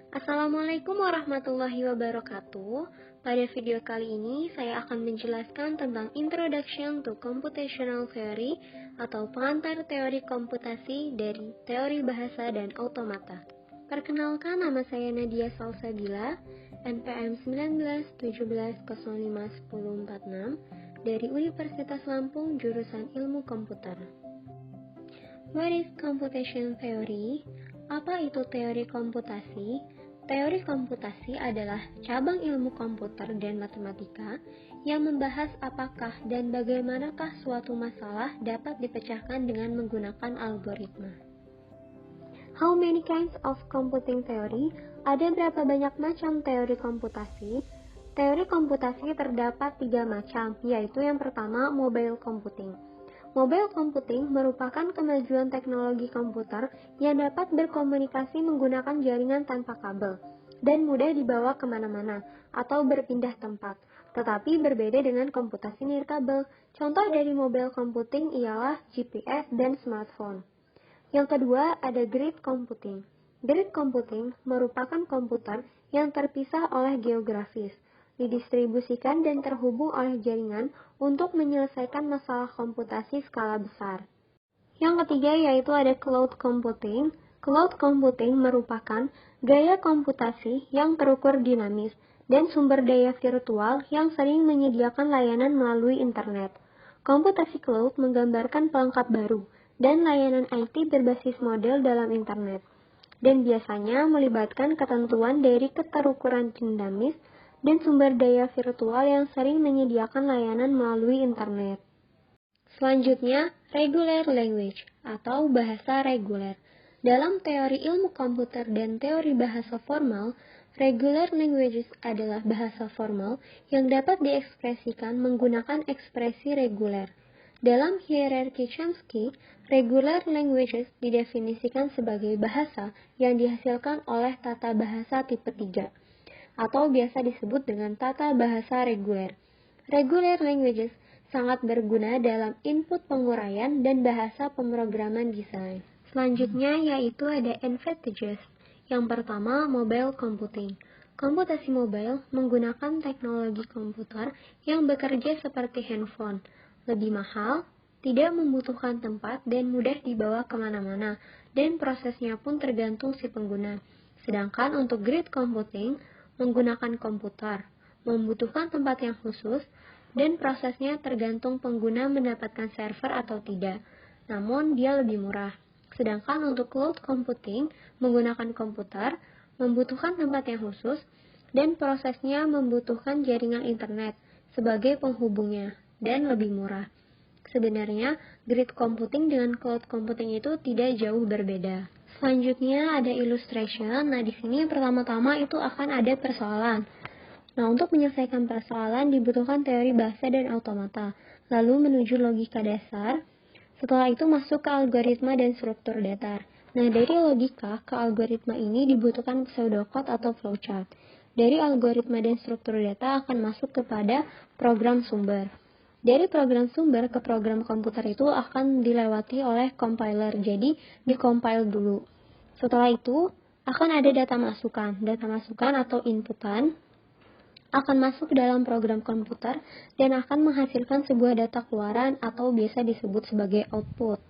Assalamualaikum warahmatullahi wabarakatuh. Pada video kali ini, saya akan menjelaskan tentang Introduction to Computational Theory atau pengantar teori komputasi dari teori bahasa dan automata. Perkenalkan, nama saya Nadia Salsabila, NPM 1917051046 dari Universitas Lampung, jurusan Ilmu Komputer. What is computation theory? Apa itu teori komputasi? Teori komputasi adalah cabang ilmu komputer dan matematika yang membahas apakah dan bagaimanakah suatu masalah dapat dipecahkan dengan menggunakan algoritma. How many kinds of computing theory? Ada berapa banyak macam teori komputasi? Teori komputasi terdapat 3 macam, yaitu yang pertama mobile computing. Mobile computing merupakan kemajuan teknologi komputer yang dapat berkomunikasi menggunakan jaringan tanpa kabel dan mudah dibawa kemana-mana atau berpindah tempat, tetapi berbeda dengan komputasi nirkabel. Contoh dari mobile computing ialah GPS dan smartphone. Yang kedua ada grid computing. Grid computing merupakan komputer yang terpisah oleh geografis, didistribusikan dan terhubung oleh jaringan untuk menyelesaikan masalah komputasi skala besar. Yang ketiga yaitu ada cloud computing. Cloud computing merupakan gaya komputasi yang terukur dinamis dan sumber daya virtual yang sering menyediakan layanan melalui internet. Komputasi cloud menggambarkan pelengkap baru dan layanan IT berbasis model dalam internet, dan biasanya melibatkan ketentuan dari keterukuran dinamis dan sumber daya virtual yang sering menyediakan layanan melalui internet. Selanjutnya, regular language atau bahasa reguler. Dalam teori ilmu komputer dan teori bahasa formal, regular languages adalah bahasa formal yang dapat diekspresikan menggunakan ekspresi reguler. Dalam hierarki Chomsky, regular languages didefinisikan sebagai bahasa yang dihasilkan oleh tata bahasa tipe 3. Atau biasa disebut dengan tata bahasa reguler. Regular languages sangat berguna dalam input penguraian dan bahasa pemrograman desain. Selanjutnya yaitu ada advantages. Yang pertama, mobile computing. Komputasi mobile menggunakan teknologi komputer yang bekerja seperti handphone. Lebih mahal, tidak membutuhkan tempat dan mudah dibawa kemana-mana, dan prosesnya pun tergantung si pengguna. Sedangkan untuk grid computing, menggunakan komputer, membutuhkan tempat yang khusus, dan prosesnya tergantung pengguna mendapatkan server atau tidak, namun dia lebih murah. Sedangkan untuk cloud computing, menggunakan komputer, membutuhkan tempat yang khusus, dan prosesnya membutuhkan jaringan internet sebagai penghubungnya, dan lebih murah. Sebenarnya, grid computing dengan cloud computing itu tidak jauh berbeda. Selanjutnya ada illustration. Nah, di sini pertama-tama itu akan ada persoalan. Nah, untuk menyelesaikan persoalan dibutuhkan teori bahasa dan automata, lalu menuju logika dasar. Setelah itu masuk ke algoritma dan struktur datar. Nah, dari logika ke algoritma ini dibutuhkan pseudocode atau flowchart. Dari algoritma dan struktur data akan masuk kepada program sumber. Dari program sumber ke program komputer itu akan dilewati oleh compiler, jadi dikompil dulu. Setelah itu akan ada data masukan. Data masukan atau inputan akan masuk dalam program komputer dan akan menghasilkan sebuah data keluaran atau biasa disebut sebagai output.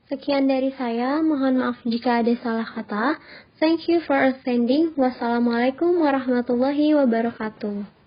Sekian dari saya, mohon maaf jika ada salah kata. Thank you for attending. Wassalamualaikum warahmatullahi wabarakatuh.